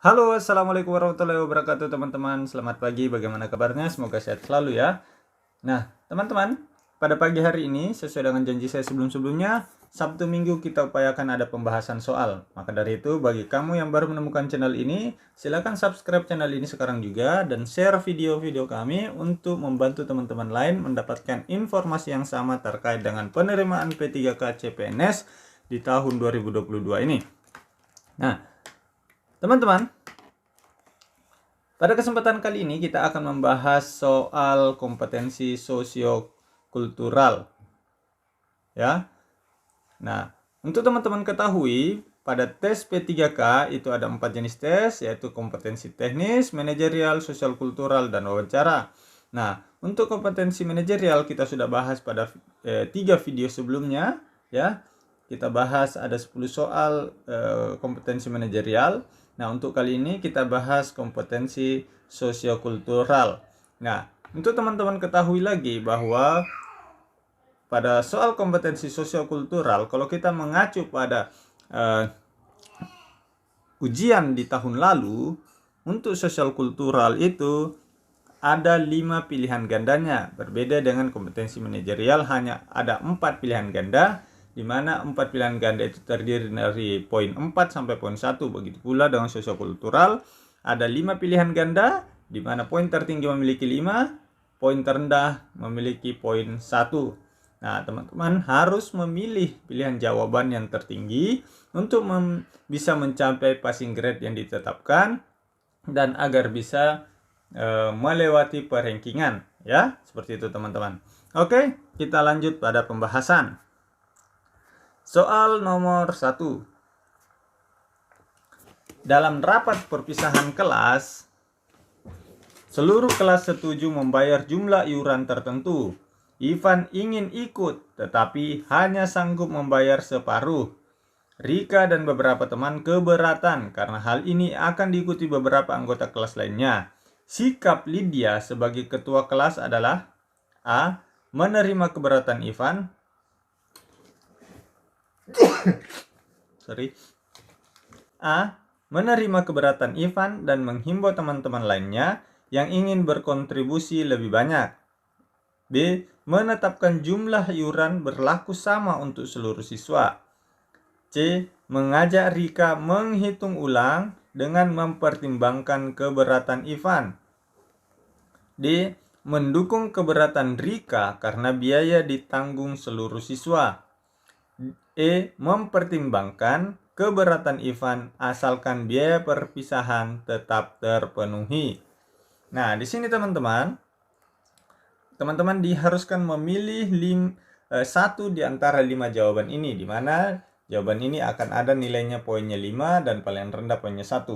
Halo, assalamualaikum warahmatullahi wabarakatuh teman-teman. Selamat pagi, bagaimana kabarnya? Semoga sehat selalu ya. Nah, teman-teman, pada pagi hari ini sesuai dengan janji saya sebelum-sebelumnya, Sabtu Minggu kita upayakan ada pembahasan soal. Maka dari itu, bagi kamu yang baru menemukan channel ini, silakan subscribe channel ini sekarang juga dan share video-video kami untuk membantu teman-teman lain mendapatkan informasi yang sama terkait dengan penerimaan P3K CPNS di tahun 2022 ini. Nah, teman-teman, pada kesempatan kali ini kita akan membahas soal kompetensi sosiokultural. Ya. Nah, untuk teman-teman ketahui, pada tes P3K itu ada 4 jenis tes, yaitu kompetensi teknis, manajerial, sosial kultural, dan wawancara. Nah, untuk kompetensi manajerial kita sudah bahas pada 3 video sebelumnya, ya. Kita bahas ada 10 soal kompetensi manajerial. Nah, untuk kali ini kita bahas kompetensi sosiokultural. Nah, untuk teman-teman ketahui lagi bahwa pada soal kompetensi sosiokultural, kalau kita mengacu pada ujian di tahun lalu, untuk sosial kultural itu ada 5 pilihan gandanya. Berbeda dengan kompetensi manajerial, hanya ada 4 pilihan ganda, di mana 4 pilihan ganda itu terdiri dari poin 4 sampai poin 1. Begitu pula dengan sosiokultural, ada 5 pilihan ganda, di mana poin tertinggi memiliki 5, poin terendah memiliki poin 1. Nah, teman-teman harus memilih pilihan jawaban yang tertinggi untuk bisa mencapai passing grade yang ditetapkan dan agar bisa melewati perrankingan, ya. Seperti itu teman-teman. Oke, kita lanjut pada pembahasan. Soal nomor 1. Dalam rapat perpisahan kelas, seluruh kelas setuju membayar jumlah iuran tertentu. Ivan ingin ikut, tetapi hanya sanggup membayar separuh. Rika dan beberapa teman keberatan karena hal ini akan diikuti beberapa anggota kelas lainnya. Sikap Lydia sebagai ketua kelas adalah A. Menerima keberatan Ivan. A. Menerima keberatan Ivan dan menghimbau teman-teman lainnya yang ingin berkontribusi lebih banyak. B. Menetapkan jumlah iuran berlaku sama untuk seluruh siswa. C. Mengajak Rika menghitung ulang dengan mempertimbangkan keberatan Ivan. D. Mendukung keberatan Rika karena biaya ditanggung seluruh siswa. E. Mempertimbangkan keberatan Ivan asalkan biaya perpisahan tetap terpenuhi. Nah, di sini teman-teman diharuskan memilih satu di antara 5 jawaban ini, di mana jawaban ini akan ada nilainya poinnya 5 dan paling rendah poinnya 1.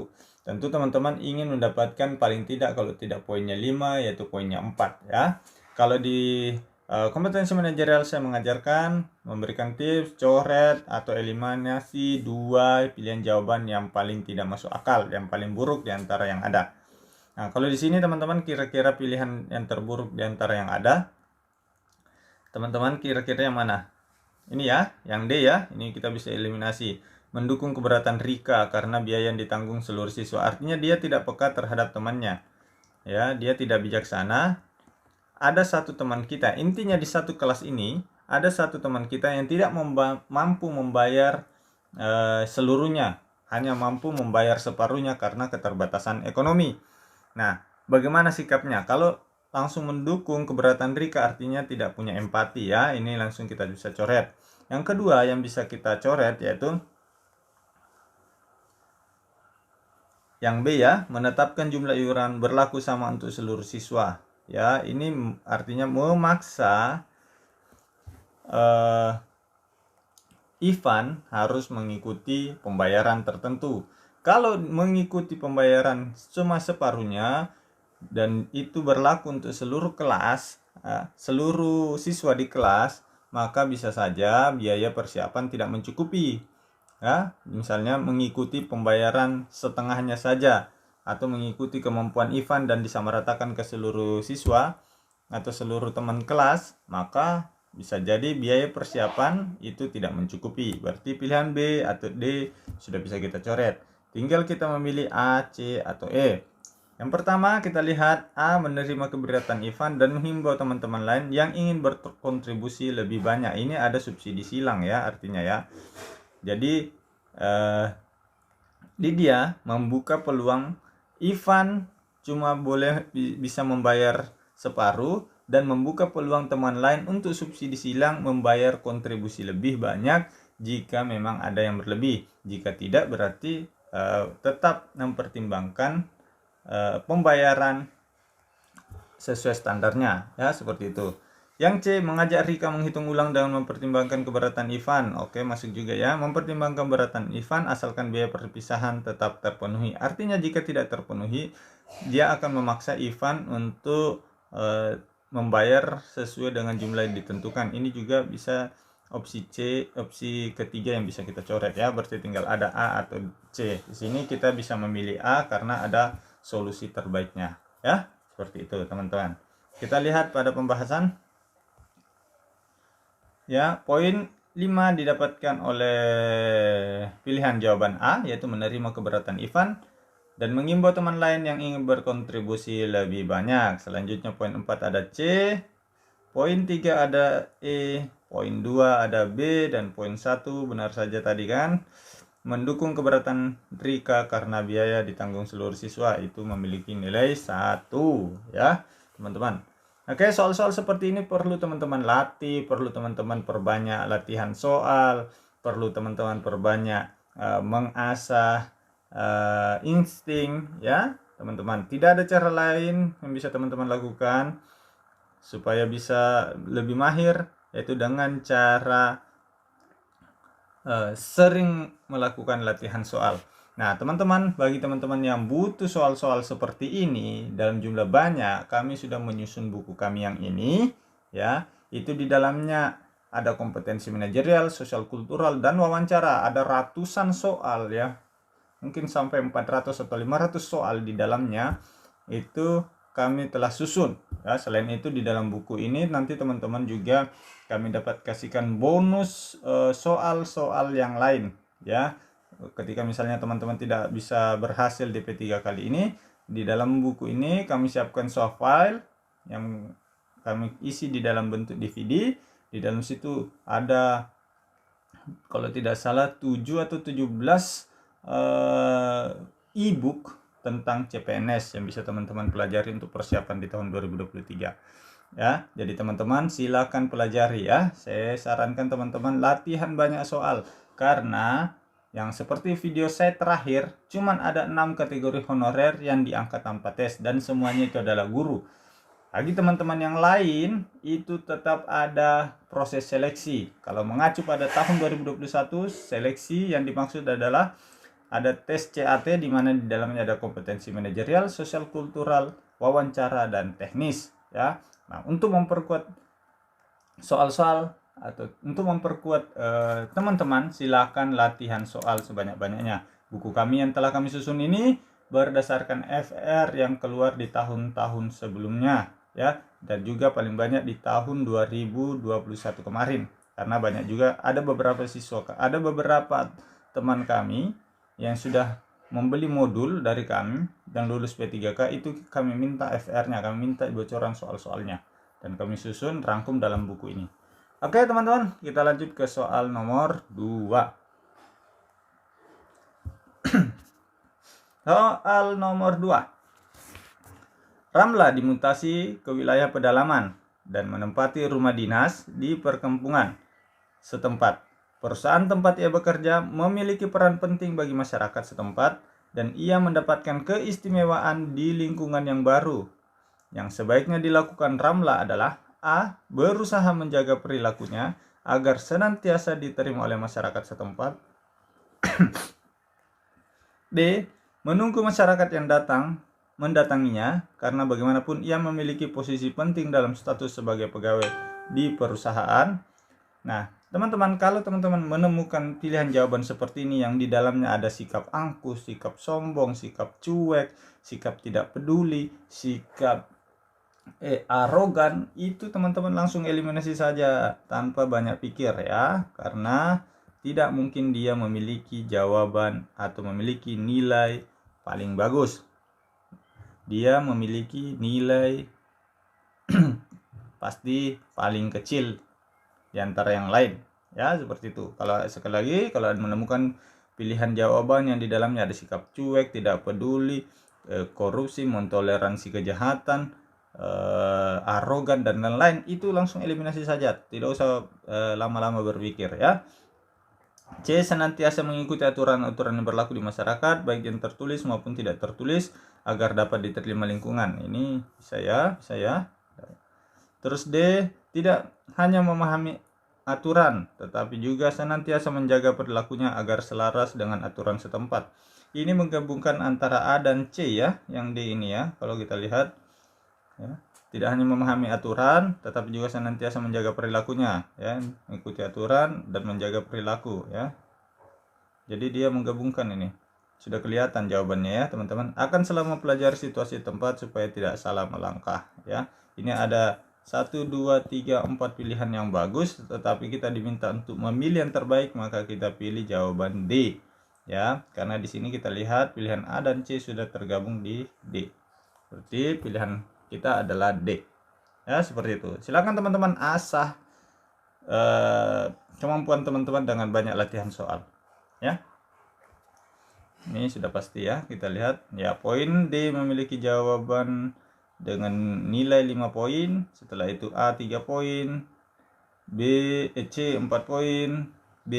Tentu teman-teman ingin mendapatkan paling tidak, kalau tidak poinnya 5, yaitu poinnya 4 ya. Kalau di kompetensi manajerial saya mengajarkan memberikan tips, coret atau eliminasi 2 pilihan jawaban yang paling tidak masuk akal, yang paling buruk di antara yang ada. Nah, kalau di sini teman-teman kira-kira pilihan yang terburuk di antara yang ada, teman-teman kira-kira yang mana? Ini ya, yang D ya, ini kita bisa eliminasi. Mendukung keberatan Rika karena biaya yang ditanggung seluruh siswa. Artinya dia tidak peka terhadap temannya. Ya, dia tidak bijaksana. Ada satu teman kita, intinya di satu kelas ini, ada satu teman kita yang tidak mampu membayar seluruhnya. Hanya mampu membayar separuhnya karena keterbatasan ekonomi. Nah, bagaimana sikapnya? Kalau langsung mendukung keberatan Rika artinya tidak punya empati ya. Ini langsung kita bisa coret. Yang kedua yang bisa kita coret yaitu yang B ya, menetapkan jumlah iuran berlaku sama untuk seluruh siswa. Ya, ini artinya memaksa Ivan harus mengikuti pembayaran tertentu. Kalau mengikuti pembayaran cuma separuhnya dan itu berlaku untuk seluruh kelas, seluruh siswa di kelas, maka bisa saja biaya persiapan tidak mencukupi. Ya, misalnya mengikuti pembayaran setengahnya saja atau mengikuti kemampuan Ivan dan disamaratakan ke seluruh siswa atau seluruh teman kelas, maka bisa jadi biaya persiapan itu tidak mencukupi. Berarti pilihan B atau D sudah bisa kita coret. Tinggal kita memilih A, C, atau E. Yang pertama kita lihat A menerima keberatan Ivan dan menghimbau teman-teman lain yang ingin berkontribusi lebih banyak. Ini ada subsidi silang ya artinya ya. Jadi Lydia membuka peluang Ivan cuma boleh bisa membayar separuh dan membuka peluang teman lain untuk subsidi silang membayar kontribusi lebih banyak jika memang ada yang berlebih. Jika tidak berarti tetap mempertimbangkan pembayaran sesuai standarnya ya, seperti itu. Yang C, mengajak Rika menghitung ulang dengan mempertimbangkan keberatan Ivan. Oke, masuk juga ya. Mempertimbangkan keberatan Ivan asalkan biaya perpisahan tetap terpenuhi. Artinya jika tidak terpenuhi, dia akan memaksa Ivan untuk membayar sesuai dengan jumlah yang ditentukan. Ini juga bisa opsi C, opsi ketiga yang bisa kita coret ya. Berarti tinggal ada A atau C. Di sini kita bisa memilih A karena ada solusi terbaiknya ya. Seperti itu teman-teman. Kita lihat pada pembahasan ya. Poin 5 didapatkan oleh pilihan jawaban A, yaitu menerima keberatan Ivan dan mengimbau teman lain yang ingin berkontribusi lebih banyak. Selanjutnya poin 4 ada C, poin 3 ada E, poin 2 ada B, dan poin 1 benar saja tadi kan. Mendukung keberatan Rika karena biaya ditanggung seluruh siswa, itu memiliki nilai 1 ya teman-teman. Oke, soal-soal seperti ini perlu teman-teman latih, perlu teman-teman perbanyak latihan soal, perlu teman-teman perbanyak mengasah insting ya teman-teman. Tidak ada cara lain yang bisa teman-teman lakukan supaya bisa lebih mahir, yaitu dengan cara sering melakukan latihan soal. Nah teman-teman, bagi teman-teman yang butuh soal-soal seperti ini dalam jumlah banyak, kami sudah menyusun buku kami yang ini ya. Itu di dalamnya ada kompetensi manajerial, sosial kultural, dan wawancara. Ada ratusan soal ya, mungkin sampai 400 atau 500 soal di dalamnya. Itu kami telah susun ya. Selain itu di dalam buku ini nanti teman-teman juga kami dapat kasihkan bonus soal-soal yang lain ya. Ketika misalnya teman-teman tidak bisa berhasil DP3 kali ini, di dalam buku ini kami siapkan soal file yang kami isi di dalam bentuk DVD. Di dalam situ ada kalau tidak salah 7 atau 17 e-book tentang CPNS yang bisa teman-teman pelajari untuk persiapan di tahun 2023 ya. Jadi teman-teman silakan pelajari ya. Saya sarankan teman-teman latihan banyak soal, karena yang seperti video saya terakhir cuman ada 6 kategori honorer yang diangkat tanpa tes dan semuanya itu adalah guru. Bagi teman-teman yang lain itu tetap ada proses seleksi. Kalau mengacu pada tahun 2021, seleksi yang dimaksud adalah ada tes CAT di mana di dalamnya ada kompetensi manajerial, sosial kultural, wawancara, dan teknis ya. Nah, untuk memperkuat soal-soal atau untuk memperkuat teman-teman silakan latihan soal sebanyak-banyaknya. Buku kami yang telah kami susun ini berdasarkan FR yang keluar di tahun-tahun sebelumnya ya, dan juga paling banyak di tahun 2021 kemarin, karena banyak juga ada beberapa teman kami yang sudah membeli modul dari kami dan lulus P3K. Itu kami minta FR-nya, kami minta bocoran soal-soalnya dan kami susun rangkum dalam buku ini. Oke teman-teman, kita lanjut ke soal nomor 2. Soal nomor 2. Ramla dimutasi ke wilayah pedalaman dan menempati rumah dinas di perkampungan setempat. Perusahaan tempat ia bekerja memiliki peran penting bagi masyarakat setempat dan ia mendapatkan keistimewaan di lingkungan yang baru. Yang sebaiknya dilakukan Ramla adalah A. Berusaha menjaga perilakunya agar senantiasa diterima oleh masyarakat setempat. B. Menunggu masyarakat yang mendatanginya karena bagaimanapun ia memiliki posisi penting dalam status sebagai pegawai di perusahaan. Nah, teman-teman, kalau teman-teman menemukan pilihan jawaban seperti ini yang di dalamnya ada sikap angkuh, sikap sombong, sikap cuek, sikap tidak peduli, sikap arogan, itu teman-teman langsung eliminasi saja tanpa banyak pikir ya, karena tidak mungkin dia memiliki jawaban atau memiliki nilai paling bagus. Dia memiliki nilai pasti paling kecil di antara yang lain. Ya, seperti itu. Kalau sekali lagi, kalau menemukan pilihan jawaban yang di dalamnya ada sikap cuek, tidak peduli, korupsi, mentoleransi kejahatan, arogan dan lain-lain, itu langsung eliminasi saja. Tidak usah lama-lama berpikir ya. C. Senantiasa mengikuti aturan-aturan yang berlaku di masyarakat, baik yang tertulis maupun tidak tertulis, agar dapat diterima lingkungan. Ini saya. Terus D. Tidak hanya memahami aturan, tetapi juga senantiasa menjaga perilakunya agar selaras dengan aturan setempat. Ini menggabungkan antara A dan C ya, yang D ini ya. Kalau kita lihat ya, tidak hanya memahami aturan, tetapi juga senantiasa menjaga perilakunya ya, mengikuti aturan dan menjaga perilaku ya. Jadi dia menggabungkan ini. Sudah kelihatan jawabannya ya teman-teman. Akan selalu mempelajari situasi tempat supaya tidak salah melangkah ya. Ini ada 1, 2, 3, 4 pilihan yang bagus, tetapi kita diminta untuk memilih yang terbaik, maka kita pilih jawaban D ya, karena di sini kita lihat pilihan A dan C sudah tergabung di D. Berarti pilihan kita adalah D ya, seperti itu. Silakan teman-teman asah kemampuan teman-teman dengan banyak latihan soal ya. Ini sudah pasti ya, kita lihat ya, poin D memiliki jawaban dengan nilai 5 poin, setelah itu A 3 poin, C 4 poin, B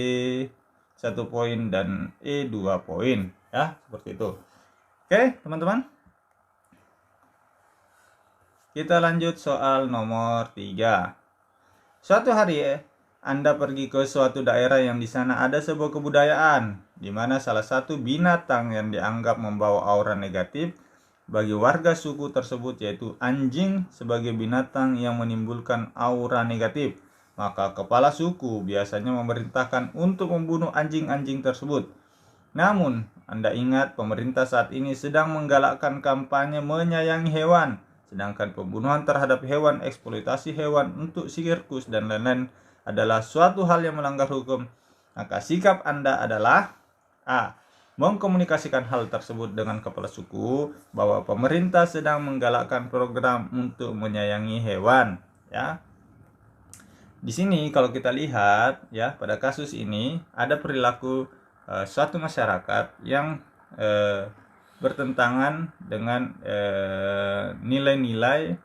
1 poin, dan E 2 poin ya, seperti itu. Oke teman-teman, kita lanjut soal nomor 3. Suatu hari Anda pergi ke suatu daerah yang di sana ada sebuah kebudayaan di mana salah satu binatang yang dianggap membawa aura negatif bagi warga suku tersebut, yaitu anjing, sebagai binatang yang menimbulkan aura negatif. Maka kepala suku biasanya memerintahkan untuk membunuh anjing-anjing tersebut. Namun, Anda ingat pemerintah saat ini sedang menggalakkan kampanye menyayangi hewan, sedangkan pembunuhan terhadap hewan, eksploitasi hewan untuk sirkus dan lain-lain adalah suatu hal yang melanggar hukum. Maka sikap Anda adalah A. Mengkomunikasikan hal tersebut dengan kepala suku bahwa pemerintah sedang menggalakkan program untuk menyayangi hewan ya. Di sini kalau kita lihat ya, pada kasus ini ada perilaku suatu masyarakat yang bertentangan dengan nilai-nilai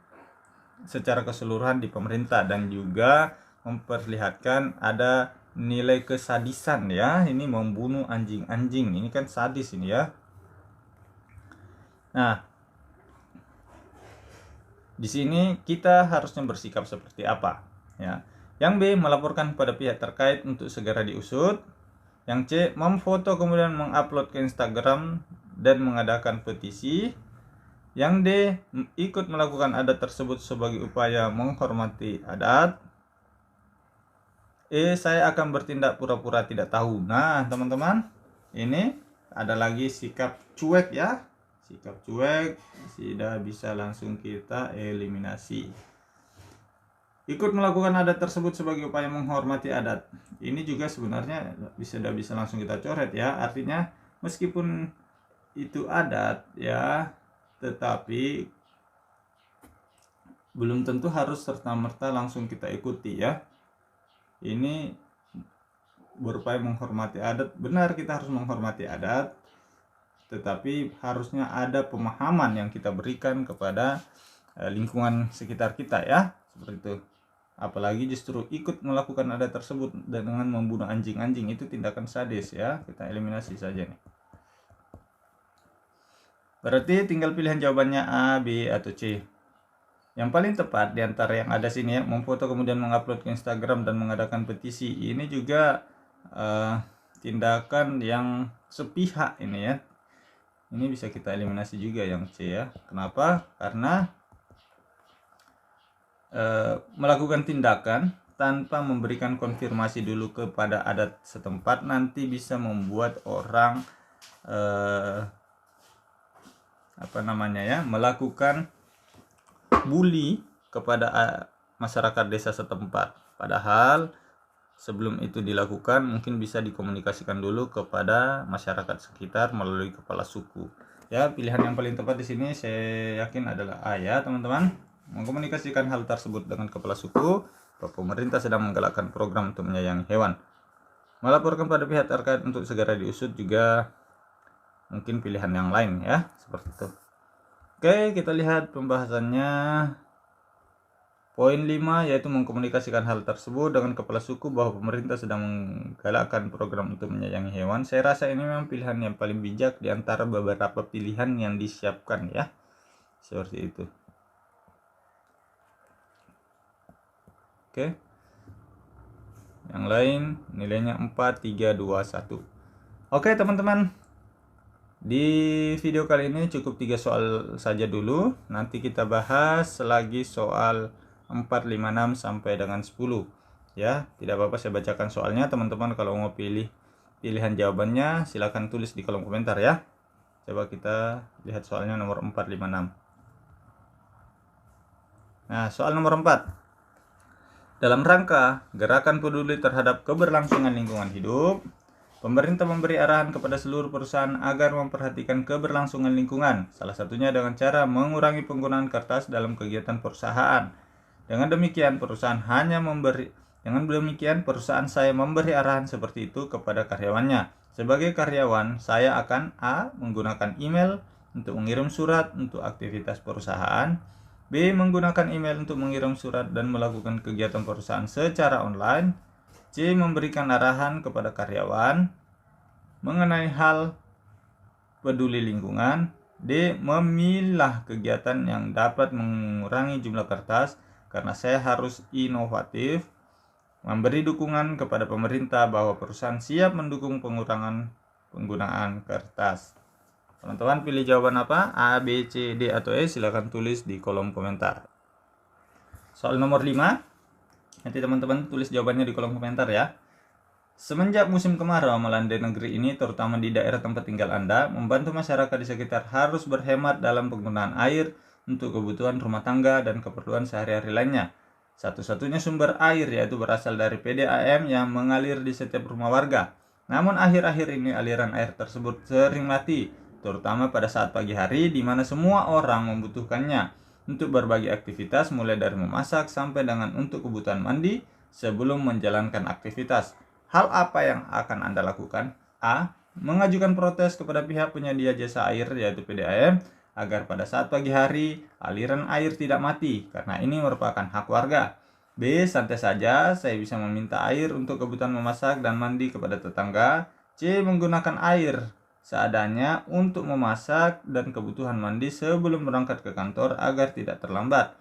secara keseluruhan di pemerintah, dan juga memperlihatkan ada nilai kesadisan ya. Ini membunuh anjing-anjing, ini kan sadis ini ya. Nah, di sini kita harusnya bersikap seperti apa ya. Yang B, melaporkan kepada pihak terkait untuk segera diusut. Yang C, memfoto kemudian mengupload ke Instagram dan mengadakan petisi. Yang D, ikut melakukan adat tersebut sebagai upaya menghormati adat. Saya akan bertindak pura-pura tidak tahu. Nah teman-teman, ini ada lagi sikap cuek ya. Sikap cuek tidak bisa langsung kita eliminasi. Ikut melakukan adat tersebut sebagai upaya menghormati adat. Ini juga sebenarnya tidak bisa langsung kita coret ya. Artinya meskipun itu adat ya, tetapi belum tentu harus serta-merta langsung kita ikuti ya. Ini berupaya menghormati adat. Benar, kita harus menghormati adat, tetapi harusnya ada pemahaman yang kita berikan kepada lingkungan sekitar kita ya, seperti itu. Apalagi justru ikut melakukan adat tersebut dengan membunuh anjing-anjing, itu tindakan sadis ya, kita eliminasi saja nih. Berarti tinggal pilihan jawabannya A, B, atau C. Yang paling tepat di antara yang ada sini ya, memfoto kemudian mengupload ke Instagram dan mengadakan petisi, ini juga tindakan yang sepihak ini ya. Ini bisa kita eliminasi juga yang C ya. Kenapa? Karena melakukan tindakan tanpa memberikan konfirmasi dulu kepada adat setempat nanti bisa membuat orang melakukan bully kepada masyarakat desa setempat. Padahal sebelum itu dilakukan mungkin bisa dikomunikasikan dulu kepada masyarakat sekitar melalui kepala suku. Ya, pilihan yang paling tepat di sini saya yakin adalah A ya, teman-teman. Mengkomunikasikan hal tersebut dengan kepala suku bahwa pemerintah sedang menggalakkan program untuk menyayangi hewan. Melaporkan pada pihak terkait untuk segera diusut juga mungkin pilihan yang lain ya, seperti itu. Oke, kita lihat pembahasannya. Poin 5 yaitu mengkomunikasikan hal tersebut dengan kepala suku bahwa pemerintah sedang menggalakkan program untuk menyayangi hewan. Saya rasa ini memang pilihan yang paling bijak di antara beberapa pilihan yang disiapkan ya. Seperti itu. Oke. Yang lain nilainya 4, 3, 2, 1. Oke teman-teman. Di video kali ini cukup 3 soal saja dulu. Nanti kita bahas lagi soal 4, 5, 6 sampai dengan 10 ya. Tidak apa-apa saya bacakan soalnya, teman-teman kalau mau pilih pilihan jawabannya silahkan tulis di kolom komentar ya. Coba kita lihat soalnya nomor 4, 5, 6. Nah, soal nomor 4. Dalam rangka gerakan peduli terhadap keberlangsungan lingkungan hidup, pemerintah memberi arahan kepada seluruh perusahaan agar memperhatikan keberlangsungan lingkungan, salah satunya dengan cara mengurangi penggunaan kertas dalam kegiatan perusahaan. Dengan demikian, perusahaan saya memberi arahan seperti itu kepada karyawannya. Sebagai karyawan, saya akan A. menggunakan email untuk mengirim surat untuk aktivitas perusahaan, B. menggunakan email untuk mengirim surat dan melakukan kegiatan perusahaan secara online, C. memberikan arahan kepada karyawan mengenai hal peduli lingkungan, D. memilah kegiatan yang dapat mengurangi jumlah kertas karena saya harus inovatif, memberi dukungan kepada pemerintah bahwa perusahaan siap mendukung pengurangan penggunaan kertas. Teman-teman pilih jawaban apa? A, B, C, D, atau E? Silahkan tulis di kolom komentar. Soal nomor 5. Nanti teman-teman tulis jawabannya di kolom komentar ya. Semenjak musim kemarau melanda negeri ini, terutama di daerah tempat tinggal Anda, membantu masyarakat di sekitar harus berhemat dalam penggunaan air untuk kebutuhan rumah tangga dan keperluan sehari-hari lainnya. Satu-satunya sumber air yaitu berasal dari PDAM yang mengalir di setiap rumah warga. Namun akhir-akhir ini aliran air tersebut sering mati, terutama pada saat pagi hari di mana semua orang membutuhkannya untuk berbagai aktivitas mulai dari memasak sampai dengan untuk kebutuhan mandi sebelum menjalankan aktivitas. Hal apa yang akan Anda lakukan? A. Mengajukan protes kepada pihak penyedia jasa air yaitu PDAM agar pada saat pagi hari aliran air tidak mati karena ini merupakan hak warga. B. Santai saja, saya bisa meminta air untuk kebutuhan memasak dan mandi kepada tetangga. C. Menggunakan air seadanya untuk memasak dan kebutuhan mandi sebelum berangkat ke kantor agar tidak terlambat.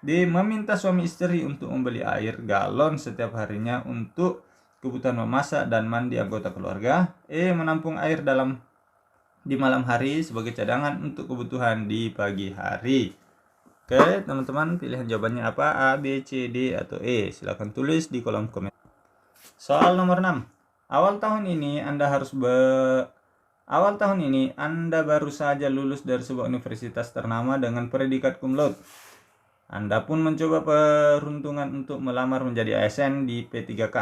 D. Meminta suami istri untuk membeli air galon setiap harinya untuk kebutuhan memasak dan mandi anggota keluarga. E. Menampung air di malam hari sebagai cadangan untuk kebutuhan di pagi hari. Oke, teman-teman pilihan jawabannya apa? A, B, C, D, atau E? Silahkan tulis di kolom komentar. Soal nomor 6. Awal tahun ini Anda baru saja lulus dari sebuah universitas ternama dengan predikat cum laude. Anda pun mencoba peruntungan untuk melamar menjadi ASN di P3K.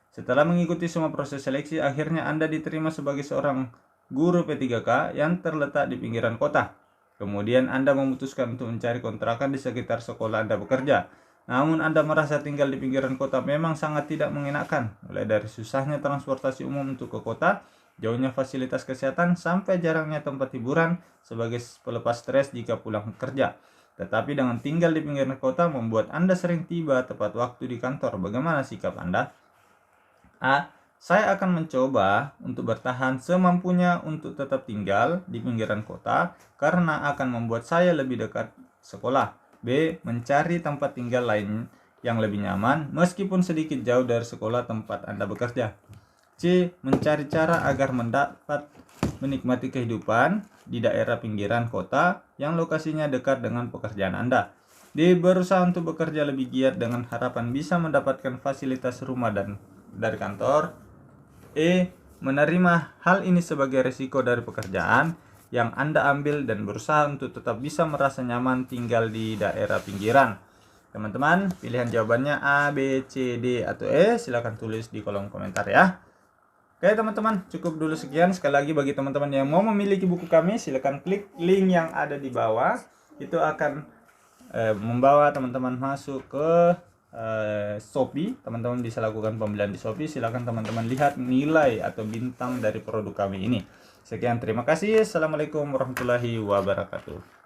Setelah mengikuti semua proses seleksi, akhirnya Anda diterima sebagai seorang guru P3K yang terletak di pinggiran kota. Kemudian Anda memutuskan untuk mencari kontrakan di sekitar sekolah Anda bekerja. Namun Anda merasa tinggal di pinggiran kota memang sangat tidak mengenakan, mulai dari susahnya transportasi umum untuk ke kota, jauhnya fasilitas kesehatan, sampai jarangnya tempat hiburan sebagai pelepas stres jika pulang kerja. Tetapi dengan tinggal di pinggiran kota membuat Anda sering tiba tepat waktu di kantor. Bagaimana sikap Anda? A. Saya akan mencoba untuk bertahan semampunya untuk tetap tinggal di pinggiran kota karena akan membuat saya lebih dekat sekolah. B. Mencari tempat tinggal lain yang lebih nyaman meskipun sedikit jauh dari sekolah tempat Anda bekerja. C. Mencari cara agar mendapat menikmati kehidupan di daerah pinggiran kota yang lokasinya dekat dengan pekerjaan Anda. D. Berusaha untuk bekerja lebih giat dengan harapan bisa mendapatkan fasilitas rumah dan dari kantor. E. Menerima hal ini sebagai risiko dari pekerjaan yang Anda ambil dan berusaha untuk tetap bisa merasa nyaman tinggal di daerah pinggiran. Teman-teman, pilihan jawabannya A, B, C, D, atau E, silahkan tulis di kolom komentar ya. Oke teman-teman, cukup dulu sekian. Sekali lagi bagi teman-teman yang mau memiliki buku kami, silahkan klik link yang ada di bawah. Itu akan membawa teman-teman masuk ke Shopee. Teman-teman bisa lakukan pembelian di Shopee. Silahkan teman-teman lihat nilai atau bintang dari produk kami ini. Sekian, terima kasih. Assalamualaikum warahmatullahi wabarakatuh.